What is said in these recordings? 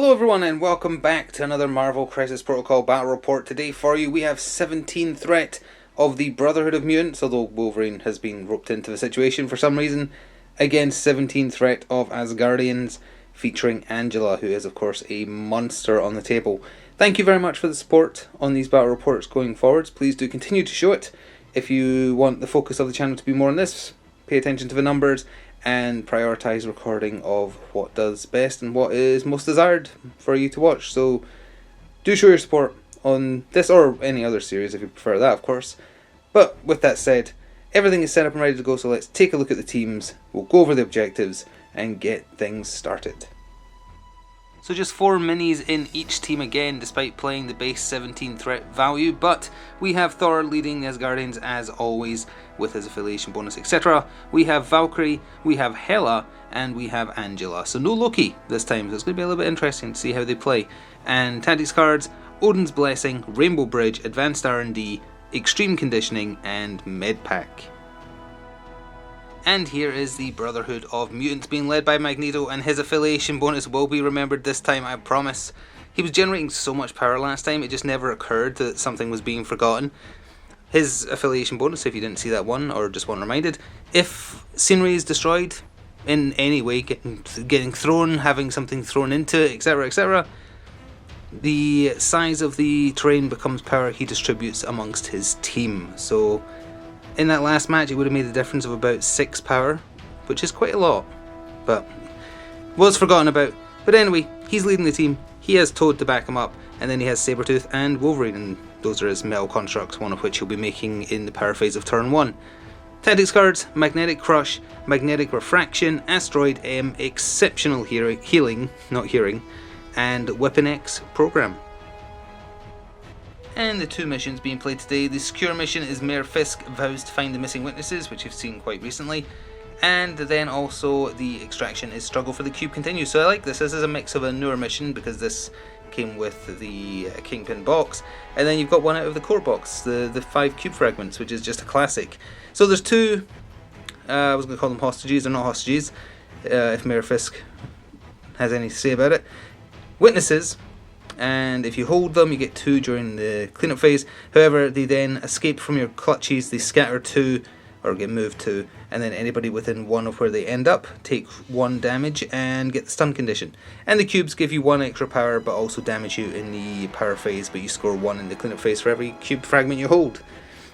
Hello everyone and welcome back to another Marvel Crisis Protocol Battle Report. Today for you we have 17 threat of the Brotherhood of Mutants, although Wolverine has been roped into the situation for some reason, against 17 threat of Asgardians featuring Angela, who is of course a monster on the table. Thank you very much for the support on these battle reports going forwards. Please do continue to show it. If you want the focus of the channel to be more on this, pay attention to the numbers and prioritise recording of what does best and what is most desired for you to watch. So do show your support on this or any other series if you prefer that, of course. But with that said, everything is set up and ready to go, so let's take a look at the teams, we'll go over the objectives and get things started. So just 4 minis in each team again, despite playing the base 17 threat value, but we have Thor leading the Asgardians as always with his affiliation bonus, etc. We have Valkyrie, we have Hela, and we have Angela. So no Loki this time, so it's going to be a little bit interesting to see how they play. And tactics cards, Odin's Blessing, Rainbow Bridge, Advanced R&D, Extreme Conditioning, and Med Pack. And here is the Brotherhood of Mutants being led by Magneto, and his affiliation bonus will be remembered this time, I promise. He was generating so much power last time, it just never occurred that something was being forgotten. His affiliation bonus, if you didn't see that one or just want reminded, if scenery is destroyed in any way, getting thrown, having something thrown into it, etc, etc, the size of the terrain becomes power he distributes amongst his team. So in that last match, it would have made a difference of about 6 power, which is quite a lot, but was forgotten about. But anyway, he's leading the team, he has Toad to back him up, and then he has Sabretooth and Wolverine, and those are his metal constructs, one of which he'll be making in the power phase of turn 1. Tactics cards, Magnetic Crush, Magnetic Refraction, Asteroid M, Exceptional Healing, not Hearing, and Weapon X Program. And the 2 missions being played today, the secure mission is Mayor Fisk vows to find the missing witnesses, which you've seen quite recently, and then also the extraction is struggle for the cube continues. So I like this. This is a mix of a newer mission because this came with the Kingpin box, and then you've got one out of the core box, the 5 cube fragments, which is just a classic. So there's 2, I was going to call them hostages, they're not hostages, if Mayor Fisk has any to say about it, witnesses. And if you hold them, you get 2 during the cleanup phase. However, they then escape from your clutches, they scatter 2, or get moved 2, and then anybody within 1 of where they end up take 1 damage and get the stun condition. And the cubes give you 1 extra power, but also damage you in the power phase, but you score 1 in the cleanup phase for every cube fragment you hold.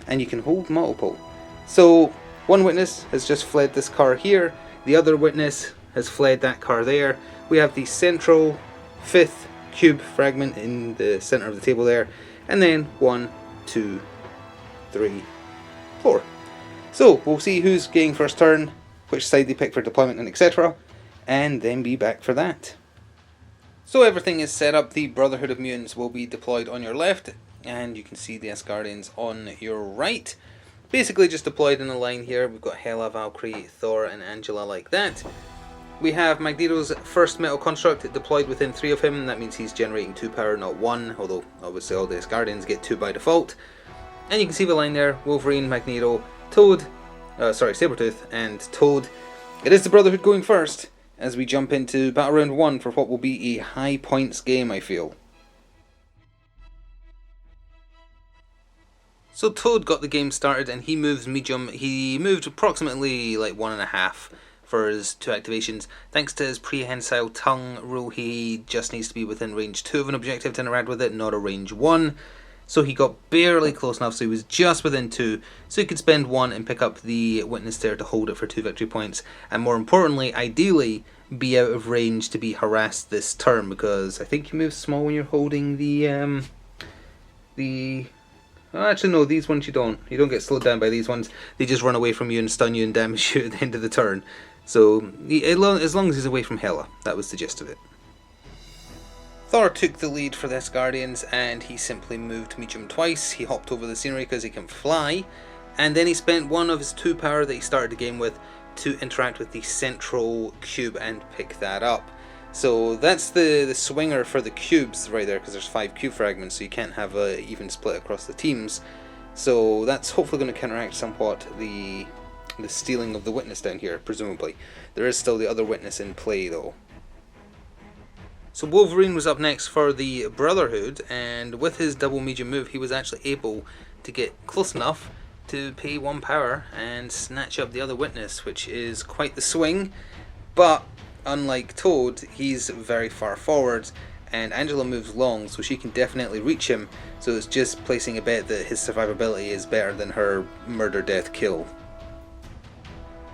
And you can hold multiple. So, one witness has just fled this car here, the other witness has fled that car there. We have the central 5th cube fragment in the center of the table there, and then 1, 2, 3, 4. So we'll see who's getting first turn, which side they pick for deployment, and etc, and then be back for that. So everything is set up. The Brotherhood of Mutants will be deployed on your left, and you can see the Asgardians on your right. Basically just deployed in a line here. We've got Hela, Valkyrie, Thor, and Angela like that. We have Magneto's first metal construct deployed within 3 of him, and that means he's generating 2 power, not 1, although obviously all the Asgardians get 2 by default. And you can see the line there, Wolverine, Magneto, Toad, Sabretooth, and Toad. It is the Brotherhood going first, as we jump into Battle Round 1 for what will be a high points game, I feel. So Toad got the game started, and he moves medium. He moved approximately like 1.5 for his 2 activations. Thanks to his prehensile tongue rule, he just needs to be within range 2 of an objective to interact with it, not a range 1. So he got barely close enough, so he was just within 2, so he could spend 1 and pick up the witness there to hold it for 2 victory points, and more importantly, ideally, be out of range to be harassed this turn, because I think you move small when you're holding actually no, these ones you don't get slowed down by these ones. They just run away from you and stun you and damage you at the end of the turn. So, as long as he's away from Hela, that was the gist of it. Thor took the lead for the Asgardians, and he simply moved medium twice. He hopped over the scenery because he can fly, and then he spent 1 of his 2 power that he started the game with to interact with the central cube and pick that up. So that's the swinger for the cubes right there, because there's 5 cube fragments, so you can't have a even split across the teams. So that's hopefully going to counteract somewhat the stealing of the witness down here, presumably. There is still the other witness in play though. So Wolverine was up next for the Brotherhood, and with his double medium move he was actually able to get close enough to pay 1 power and snatch up the other witness, which is quite the swing. But unlike Toad, he's very far forward, and Angela moves long, so she can definitely reach him, so it's just placing a bet that his survivability is better than her murder death kill.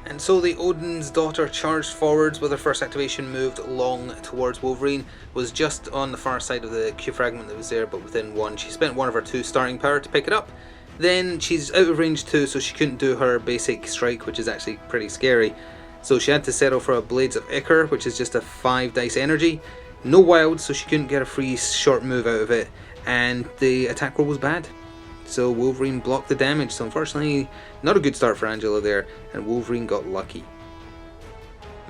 And so the Odin's daughter charged forwards with her first activation, moved long towards Wolverine, was just on the far side of the Q fragment that was there, but within 1. She spent 1 of her 2 starting power to pick it up. Then she's out of range too, so she couldn't do her basic strike, which is actually pretty scary. So she had to settle for a Blades of Ichor, which is just a 5 dice energy. No wild, so she couldn't get a free short move out of it, and the attack roll was bad. So Wolverine blocked the damage, so unfortunately not a good start for Angela there, and Wolverine got lucky.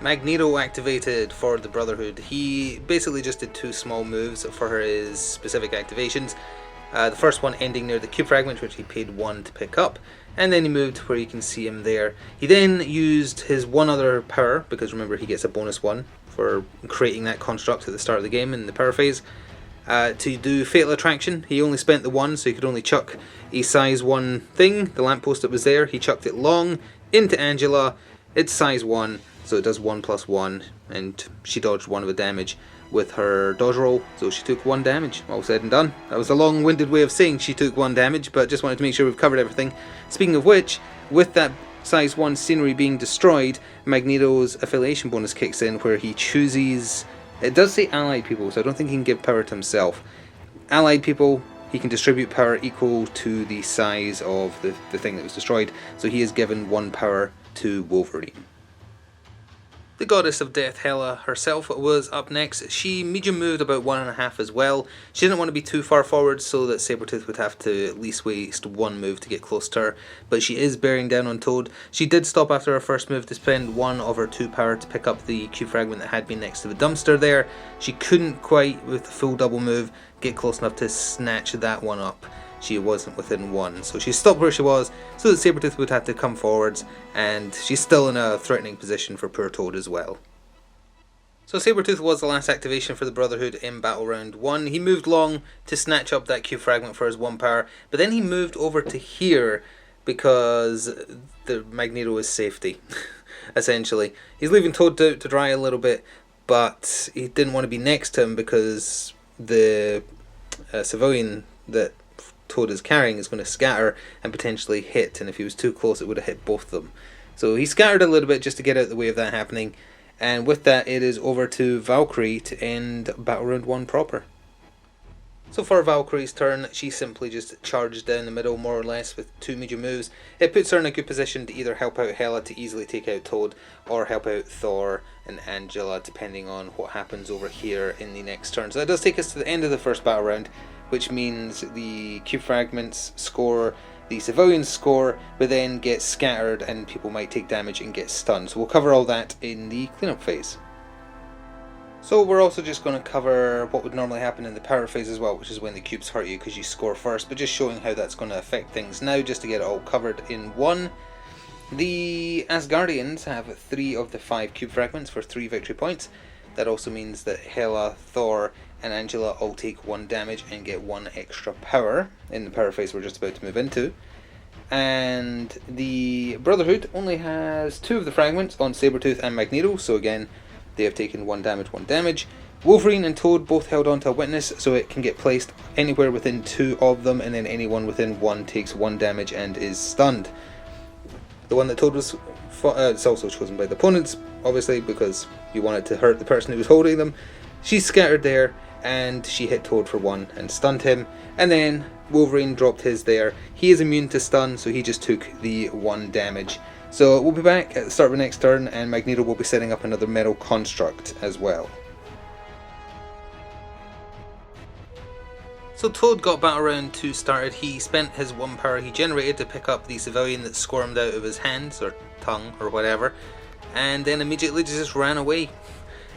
Magneto activated for the Brotherhood. He basically just did 2 small moves for his specific activations. The first one ending near the cube fragment, which he paid 1 to pick up, and then he moved where you can see him there. He then used his 1 other power, because remember he gets a bonus 1 for creating that construct at the start of the game in the power phase, to do Fatal Attraction. He only spent the 1, so he could only chuck a size 1 thing, the lamppost that was there. He chucked it long into Angela. It's size 1, so it does 1+1, and she dodged 1 of the damage with her dodge roll, so she took 1 damage. All said and done. That was a long-winded way of saying she took 1 damage, but just wanted to make sure we've covered everything. Speaking of which, with that size 1 scenery being destroyed, Magneto's affiliation bonus kicks in, where he chooses... It does say allied people, so I don't think he can give power to himself. Allied people, he can distribute power equal to the size of the thing that was destroyed, so he is given 1 power to Wolverine. The Goddess of Death, Hela herself, was up next. She medium moved about 1.5 as well. She didn't want to be too far forward so that Sabretooth would have to at least waste 1 move to get close to her, but she is bearing down on Toad. She did stop after her first move to spend 1 of her 2 power to pick up the Q fragment that had been next to the dumpster there. She couldn't quite, with the full double move, get close enough to snatch that one up. She wasn't within 1, so she stopped where she was so that Sabretooth would have to come forwards, and she's still in a threatening position for poor Toad as well. So Sabretooth was the last activation for the Brotherhood in Battle Round 1. He moved long to snatch up that Q fragment for his 1 power, but then he moved over to here because the Magneto is safety, essentially. He's leaving Toad out to dry a little bit, but he didn't want to be next to him because the civilian that Toad is carrying is going to scatter and potentially hit, and if he was too close it would have hit both of them. So he scattered a little bit just to get out of the way of that happening, and with that it is over to Valkyrie to end Battle Round 1 proper. So for Valkyrie's turn, she simply just charged down the middle more or less with 2 medium moves. It puts her in a good position to either help out Hela to easily take out Toad, or help out Thor and Angela depending on what happens over here in the next turn. So that does take us to the end of the first battle round, which means the cube fragments score, the civilians score, but then get scattered and people might take damage and get stunned. So we'll cover all that in the cleanup phase. So we're also just going to cover what would normally happen in the power phase as well, which is when the cubes hurt you because you score first, but just showing how that's going to affect things now just to get it all covered in one. The Asgardians have 3 of the 5 cube fragments for 3 victory points. That also means that Hela, Thor and Angela all take 1 damage and get 1 extra power in the power phase we're just about to move into. And the Brotherhood only has 2 of the fragments on Sabretooth and Magneto, so again they have taken 1 damage, 1 damage. Wolverine and Toad both held on to a witness, so it can get placed anywhere within 2 of them, and then anyone within 1 takes 1 damage and is stunned. The one that Toad was it's also chosen by the opponents, obviously, because you wanted to hurt the person who was holding them. She's scattered there, and she hit Toad for 1 and stunned him, and then Wolverine dropped his there. He is immune to stun, so he just took the 1 damage. So we'll be back at the start of the next turn, and Magneto will be setting up another metal construct as well. So Toad got Battle Round 2 started. He spent his 1 power he generated to pick up the civilian that squirmed out of his hands, or tongue, or whatever, and then immediately just ran away.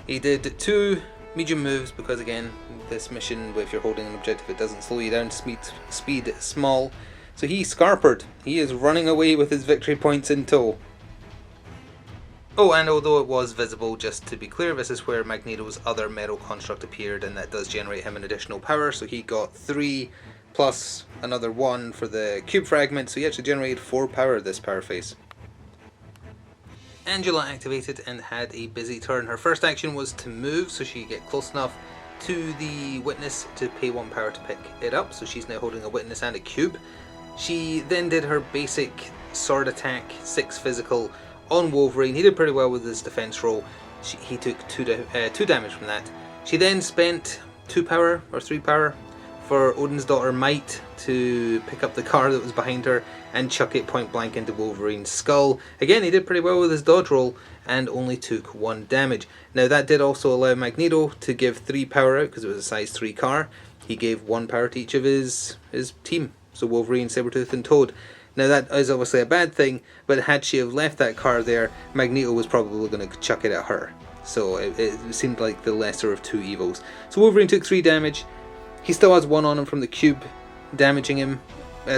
He did 2 medium moves, because again, this mission, if you're holding an objective, it doesn't slow you down to speed small. So he scarpered. He is running away with his victory points in tow. Oh, and although it was visible, just to be clear, this is where Magneto's other metal construct appeared, and that does generate him an additional power, so he got 3 plus another 1 for the cube fragment, so he actually generated 4 power this power phase. Angela activated and had a busy turn. Her first action was to move, so she could get close enough to the witness to pay 1 power to pick it up, so she's now holding a witness and a cube. She then did her basic sword attack, 6 physical, on Wolverine. He did pretty well with his defense roll. He took 2 damage from that. She then spent 2 power or 3 power for Odin's daughter Might to pick up the car that was behind her and chuck it point blank into Wolverine's skull. Again, he did pretty well with his dodge roll and only took 1 damage. Now that did also allow Magneto to give 3 power out because it was a size 3 car. He gave 1 power to each of his team, so Wolverine, Sabretooth and Toad. Now that is obviously a bad thing, but had she have left that car there, Magneto was probably going to chuck it at her. So it seemed like the lesser of 2 evils. So Wolverine took 3 damage. He still has 1 on him from the cube damaging him.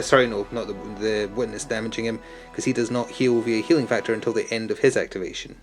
Sorry, no, not the witness damaging him, because he does not heal via healing factor until the end of his activation.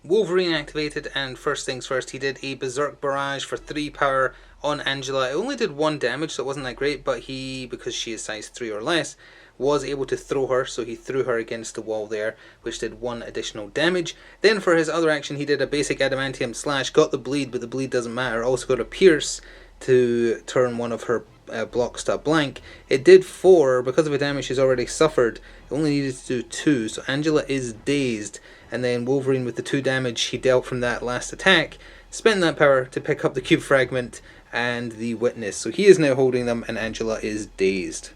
Wolverine activated, and first things first, he did a Berserk Barrage for 3 power on Angela. It only did 1 damage, so it wasn't that great, but he, because she is size 3 or less, was able to throw her, so he threw her against the wall there, which did 1 additional damage. Then for his other action, he did a basic Adamantium Slash, got the bleed, but the bleed doesn't matter, also got a Pierce to turn one of her blocks to a blank. It did 4, because of the damage she's already suffered, it only needed to do 2, so Angela is dazed, and then Wolverine with the 2 damage he dealt from that last attack, spent that power to pick up the cube fragment and the witness, so he is now holding them and Angela is dazed.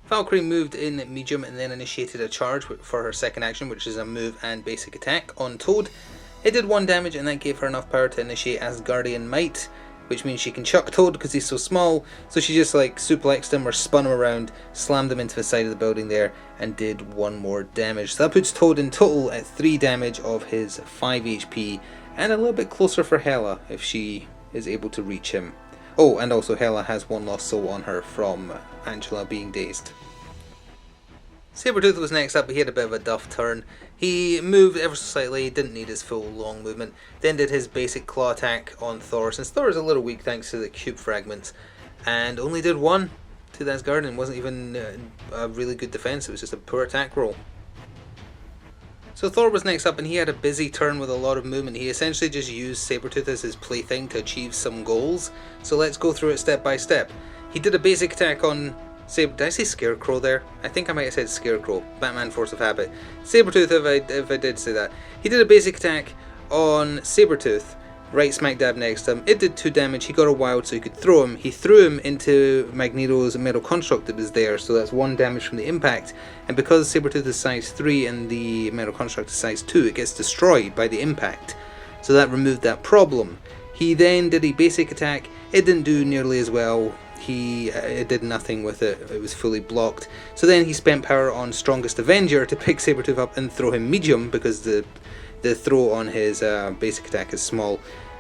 Valkyrie moved in medium and then initiated a charge for her second action, which is a move and basic attack on Toad. It did 1 damage and that gave her enough power to initiate Asgardian Might, which means she can chuck Toad because he's so small, so she just like suplexed him or spun him around, slammed him into the side of the building there, and did 1 more damage. So that puts Toad in total at 3 damage of his 5 HP, and a little bit closer for Hela if she is able to reach him. Oh, and also Hela has 1 lost soul on her from Angela being dazed. Sabretooth was next up, but he had a bit of a duff turn. He moved ever so slightly, didn't need his full long movement, then did his basic claw attack on Thor, since Thor is a little weak thanks to the cube fragments, and only did 1 to the Asgardian. Wasn't even a really good defense, it was just a poor attack roll. So Thor was next up and he had a busy turn with a lot of movement. He essentially just used Sabretooth as his plaything to achieve some goals, so let's go through it step by step. He did a basic attack on did I say Scarecrow there? I think I might have said Scarecrow. Batman Force of Habit. Sabretooth if I did say that. He did a basic attack on Sabretooth, right smack dab next to him. It did 2 damage. He got a wild so he could throw him. He threw him into Magneto's metal construct that was there, so that's 1 damage from the impact. And because Sabretooth is size 3 and the metal construct is size 2, it gets destroyed by the impact. So that removed that problem. He then did a basic attack. It didn't do nearly as well. It did nothing with it, it was fully blocked. So then he spent power on Strongest Avenger to pick Sabretooth up and throw him medium, because the throw on his basic attack is small.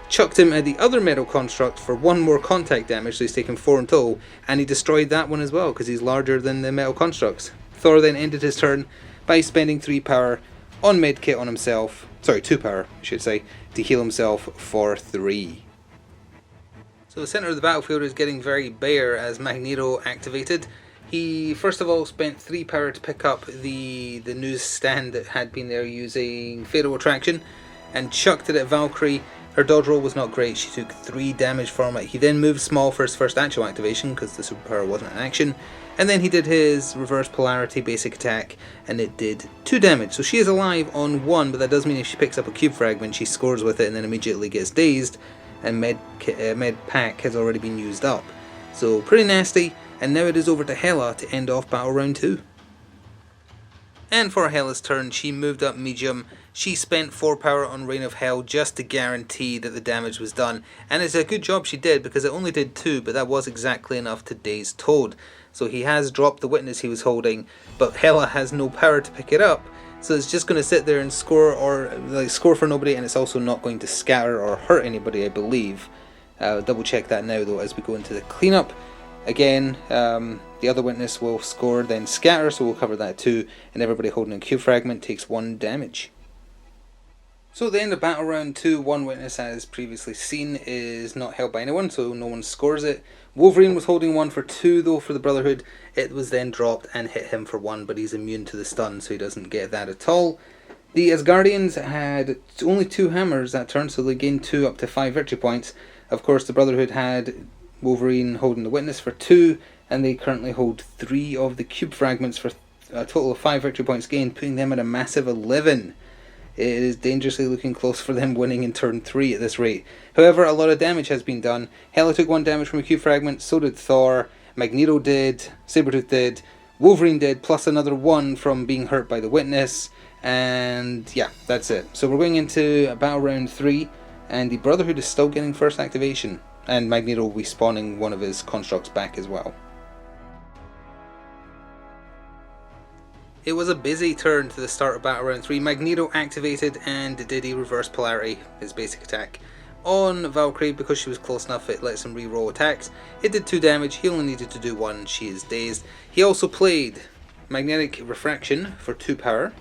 Chucked him at the other metal construct for 1 more contact damage, so he's taken 4 in total, and he destroyed that one as well, because he's larger than the metal constructs. Thor then ended his turn by spending 3 power on medkit on himself, sorry 2 power I should say, to heal himself for 3. So the centre of the battlefield is getting very bare as Magneto activated. He first of all spent 3 power to pick up the newsstand that had been there using Fatal Attraction and chucked it at Valkyrie. Her dodge roll was not great, she took 3 damage from it. He then moved small for his first actual activation because the superpower wasn't an action, and then he did his reverse polarity basic attack and it did 2 damage. So she is alive on 1, but that does mean if she picks up a cube fragment she scores with it and then immediately gets dazed, and med pack has already been used up. So pretty nasty, and now it is over to Hela to end off battle round 2. And for Hela's turn, she moved up medium. She spent 4 power on Reign of Hell just to guarantee that the damage was done, and it's a good job she did because it only did 2, but that was exactly enough to daze Toad. So he has dropped the witness he was holding, but Hela has no power to pick it up, so it's just going to sit there and score, or like score for nobody, and it's also not going to scatter or hurt anybody, I believe. Double check that now though as we go into the cleanup. Again, the other witness will score, then scatter, so we'll cover that too, and everybody holding a cube fragment takes 1 damage. So at the end of battle round 2, one witness, as previously seen, is not held by anyone, so no one scores it. Wolverine was holding 1 for 2 though for the Brotherhood. It was then dropped and hit him for 1, but he's immune to the stun, so he doesn't get that at all. The Asgardians had only 2 hammers that turn, so they gained 2 up to 5 victory points. Of course, the Brotherhood had Wolverine holding the witness for 2, and they currently hold 3 of the cube fragments for a total of 5 victory points gained, putting them at a massive 11. It is dangerously looking close for them winning in turn 3 at this rate. However, a lot of damage has been done. Hela took 1 damage from a cube fragment, so did Thor, Magneto did, Sabretooth did, Wolverine did, plus another 1 from being hurt by the witness, and yeah, that's it. So we're going into battle round 3, and the Brotherhood is still getting first activation, and Magneto will be spawning one of his constructs back as well. It was a busy turn to the start of battle round 3. Magneto activated and did a reverse polarity, his basic attack, on Valkyrie. Because she was close enough, it lets him reroll attacks. It did 2 damage, he only needed to do 1, she is dazed. He also played Magnetic Refraction for 2 power.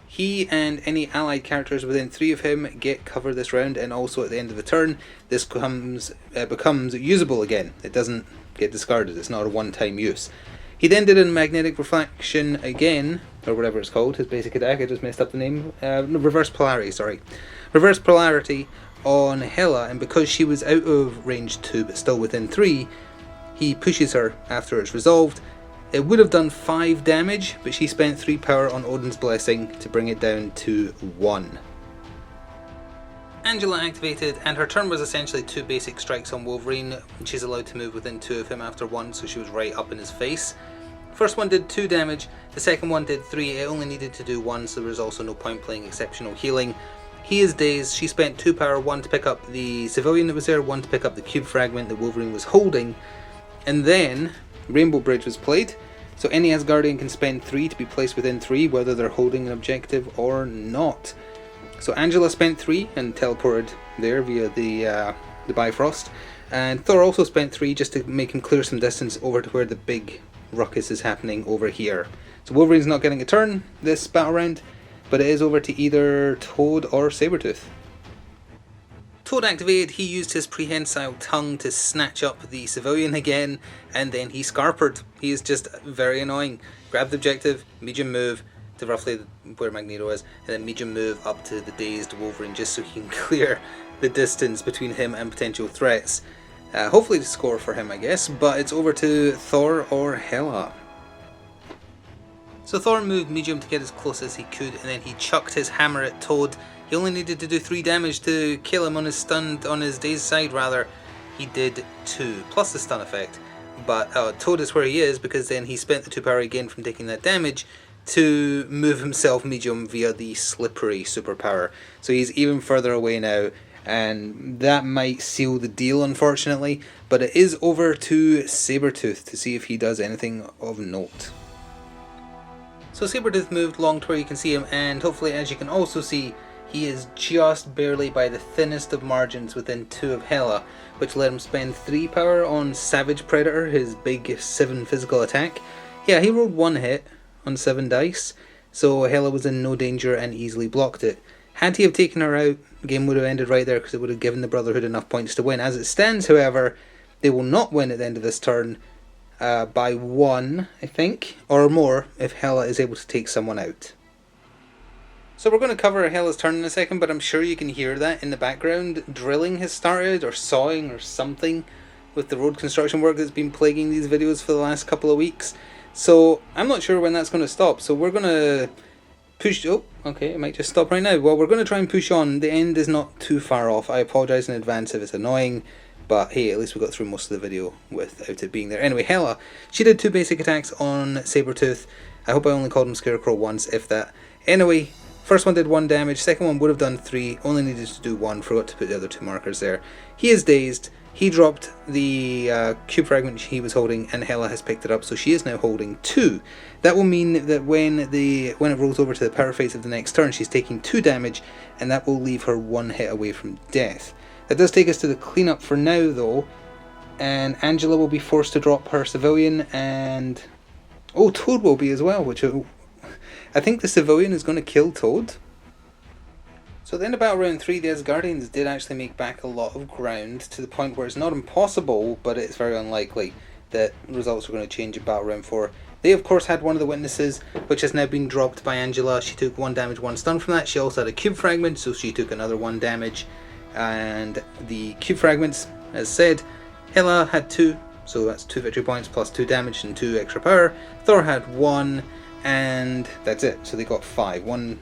He and any allied characters within 3 of him get cover this round, and also at the end of the turn, this becomes usable again. It doesn't get discarded, it's not a one-time use. He then did a Magnetic Reflection again, or whatever it's called, his basic attack. I just messed up the name. Reverse Polarity, sorry. Reverse Polarity on Hela, and because she was out of range 2 but still within 3, he pushes her after it's resolved. It would have done 5 damage, but she spent 3 power on Odin's Blessing to bring it down to 1. Angela activated, and her turn was essentially 2 basic strikes on Wolverine. She's allowed to move within 2 of him after 1, so she was right up in his face. First one did 2 damage, the second one did 3, it only needed to do 1, so there was also no point playing exceptional healing. He is dazed, she spent 2 power, 1 to pick up the civilian that was there, 1 to pick up the cube fragment that Wolverine was holding, and then Rainbow Bridge was played, so any Asgardian can spend 3 to be placed within 3, whether they're holding an objective or not. So Angela spent 3 and teleported there via the Bifrost, and Thor also spent 3 just to make him clear some distance over to where the big ruckus is happening over here. So Wolverine's not getting a turn this battle round, but it is over to either Toad or Sabretooth. Toad activated, he used his prehensile tongue to snatch up the civilian again, and then he scarpered. He is just very annoying. Grab the objective, medium move to roughly where Magneto is, and then medium move up to the dazed Wolverine just so he can clear the distance between him and potential threats. Hopefully to score for him, I guess, but it's over to Thor or Hela. So Thor moved medium to get as close as he could, and then he chucked his hammer at Toad. He only needed to do 3 damage to kill him on his dazed side rather. He did 2, plus the stun effect. But Toad is where he is, because then he spent the 2 power again from taking that damage to move himself medium via the slippery superpower. So he's even further away now, and that might seal the deal, unfortunately. But it is over to Sabretooth to see if he does anything of note. So Sabretooth moved long to where you can see him, and hopefully, as you can also see, he is just barely by the thinnest of margins within 2 of Hela, which let him spend 3 power on Savage Predator, his big 7 physical attack. Yeah, he rolled 1 hit on 7 dice, so Hela was in no danger and easily blocked it. Had he have taken her out, the game would have ended right there, because it would have given the Brotherhood enough points to win. As it stands, however, they will not win at the end of this turn by 1, I think, or more, if Hela is able to take someone out. So we're going to cover Hela's turn in a second, but I'm sure you can hear that in the background. Drilling has started, or sawing, or something, with the road construction work that's been plaguing these videos for the last couple of weeks. So I'm not sure when that's going to stop, so we're going to push... Oh, okay, it might just stop right now. Well, we're going to try and push on. The end is not too far off. I apologise in advance if it's annoying, but hey, at least we got through most of the video without it being there. Anyway, Hela, she did 2 basic attacks on Sabretooth. I hope I only called him Scarecrow once, if that. Anyway, first one did 1 damage, second one would have done 3, only needed to do 1, forgot to put the other 2 markers there. He is dazed. He dropped the cube fragment he was holding, and Hela has picked it up, so she is now holding 2. That will mean that when it rolls over to the power phase of the next turn, she's taking 2 damage, and that will leave her 1 hit away from death. That does take us to the cleanup for now, though, And Angela will be forced to drop her civilian, and Toad will be as well, which I think the civilian is going to kill Toad. So then about round 3, the Asgardians did actually make back a lot of ground, to the point where it's not impossible, but it's very unlikely that results are going to change about round 4. They of course had one of the witnesses, which has now been dropped by Angela. She took 1 damage, 1 stun from that. She also had a cube fragment, so she took another 1 damage. And the cube fragments, as said, Hela had 2, so that's 2 victory points plus 2 damage and 2 extra power. Thor had 1, and that's it. So they got 5.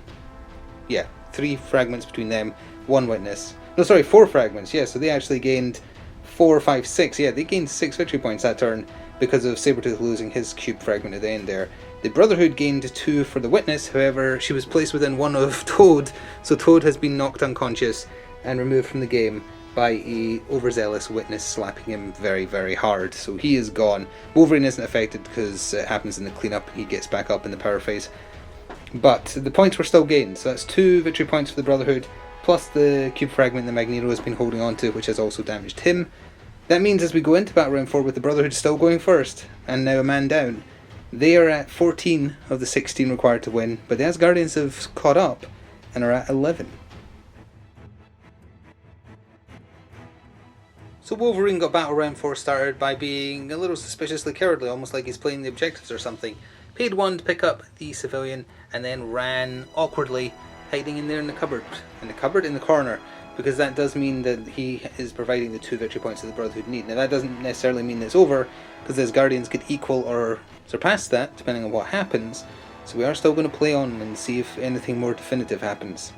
3 fragments between them, 1 witness. No, sorry, 4 fragments. Yeah, so they actually gained 4, 5, 6. Yeah, they gained 6 victory points that turn because of Sabretooth losing his cube fragment at the end there. The Brotherhood gained 2 for the witness, however, she was placed within 1 of Toad, so Toad has been knocked unconscious and removed from the game by a overzealous witness slapping him very, very hard. So he is gone. Wolverine isn't affected because it happens in the cleanup. He gets back up in the power phase. But the points were still gained, so that's 2 victory points for the Brotherhood, plus the cube fragment that Magneto has been holding on to, which has also damaged him. That means as we go into Battle Round 4 with the Brotherhood still going first, and now a man down, they are at 14 of the 16 required to win, but the Asgardians have caught up and are at 11. So Wolverine got Battle Round 4 started by being a little suspiciously cowardly, almost like he's playing the objectives or something. Paid 1 to pick up the civilian, and then ran awkwardly, hiding in there in the cupboard. In the corner, because that does mean that he is providing the 2 victory points that the Brotherhood need. Now that doesn't necessarily mean it's over, because the Asgardians could equal or surpass that, depending on what happens. So we are still going to play on and see if anything more definitive happens.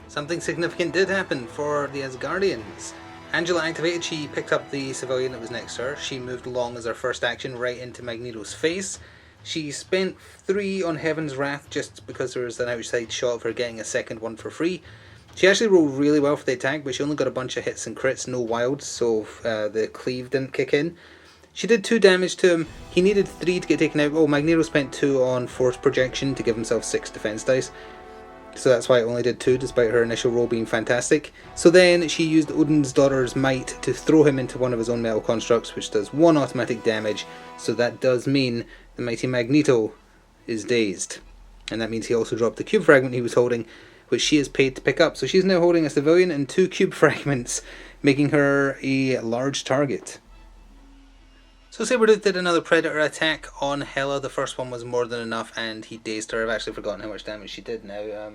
Something significant did happen for the Asgardians. Angela activated, she picked up the civilian that was next to her. She moved along as her first action right into Magneto's face. She spent 3 on Heaven's Wrath just because there was an outside shot of her getting a second one for free. She actually rolled really well for the attack, but she only got a bunch of hits and crits, no wilds, so the cleave didn't kick in. She did 2 damage to him. He needed 3 to get taken out. Magneto spent 2 on force projection to give himself 6 defense dice. So that's why it only did 2, despite her initial roll being fantastic. So then she used Odin's daughter's might to throw him into one of his own metal constructs, which does 1 automatic damage. So that does mean the mighty Magneto is dazed. And that means he also dropped the cube fragment he was holding, which she is paid to pick up. So she's now holding a civilian and 2 cube fragments, making her a large target. So Sabretooth did another Predator attack on Hela. The first one was more than enough, and he dazed her. I've actually forgotten how much damage she did now.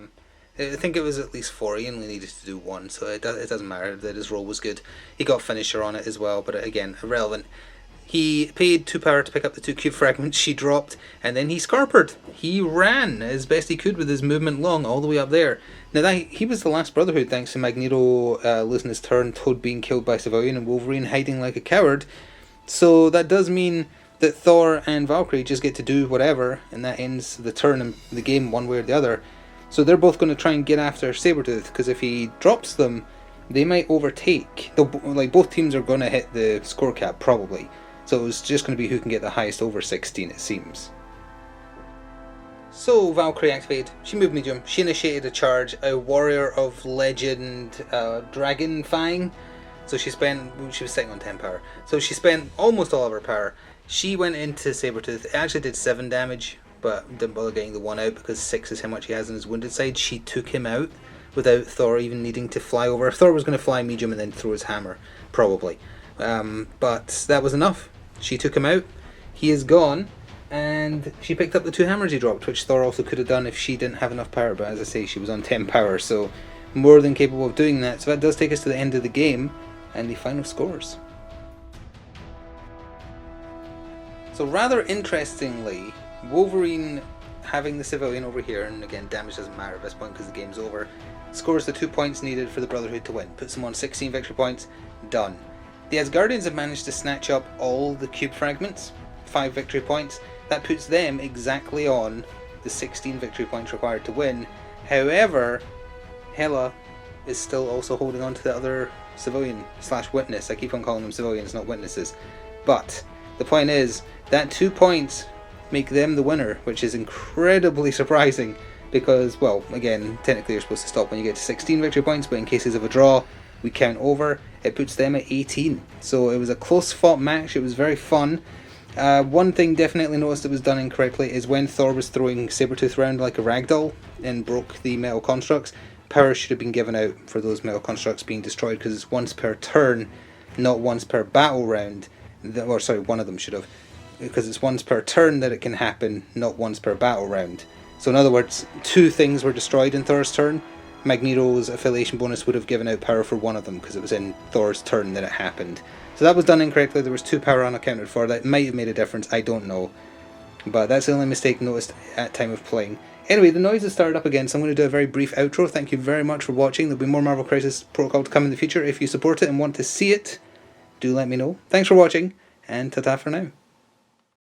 I think it was at least 4. He only needed to do 1, so it doesn't matter that his roll was good. He got finisher on it as well, but again, irrelevant. He paid 2 power to pick up the 2 cube fragments she dropped, and then he scarpered. He ran as best he could with his movement long all the way up there. Now he was the last Brotherhood thanks to Magneto losing his turn, Toad being killed by civilian, and Wolverine hiding like a coward. So that does mean that Thor and Valkyrie just get to do whatever, and that ends the turn and the game one way or the other. So they're both going to try and get after Sabretooth, because if he drops them, they might overtake. Both teams are going to hit the score cap, probably. So it's just going to be who can get the highest over 16, it seems. So Valkyrie activated, she moved medium, she initiated a charge, a warrior of legend dragon-fying. So she was sitting on 10 power. So she spent almost all of her power. She went into Sabretooth. It actually did 7 damage, but didn't bother getting the 1 out because 6 is how much he has on his wounded side. She took him out without Thor even needing to fly over. Thor was going to fly medium and then throw his hammer, probably. But that was enough. She took him out. He is gone. And she picked up the 2 hammers he dropped, which Thor also could have done if she didn't have enough power. But as I say, she was on 10 power, so more than capable of doing that. So that does take us to the end of the game and the final scores. So rather interestingly, Wolverine having the civilian over here, and again damage doesn't matter at this point because the game's over, scores the 2 points needed for the Brotherhood to win, puts them on 16 victory points, done. The Asgardians have managed to snatch up all the cube fragments, 5 victory points, that puts them exactly on the 16 victory points required to win. However, Hela is still also holding on to the other civilian / witness. I keep on calling them civilians, not witnesses. But the point is that 2 points make them the winner, which is incredibly surprising because, well, again, technically you're supposed to stop when you get to 16 victory points, but in cases of a draw, we count over. it puts them at 18. So it was a close fought match, it was very fun. One thing definitely noticed that was done incorrectly is when Thor was throwing Sabretooth around like a ragdoll and broke the metal constructs, power should have been given out for those metal constructs being destroyed, because it's once per turn, not once per battle round. Or sorry, one of them should have, because it's once per turn that it can happen, not once per battle round. So in other words, 2 things were destroyed in Thor's turn. Magneto's affiliation bonus would have given out power for one of them because it was in Thor's turn that it happened. So that was done incorrectly. There was 2 power unaccounted for. That might have made a difference, I don't know. But that's the only mistake noticed at time of playing. Anyway, the noise has started up again, so I'm going to do a very brief outro. Thank you very much for watching. There'll be more Marvel Crisis Protocol to come in the future. If you support it and want to see it, do let me know. Thanks for watching, and ta-ta for now.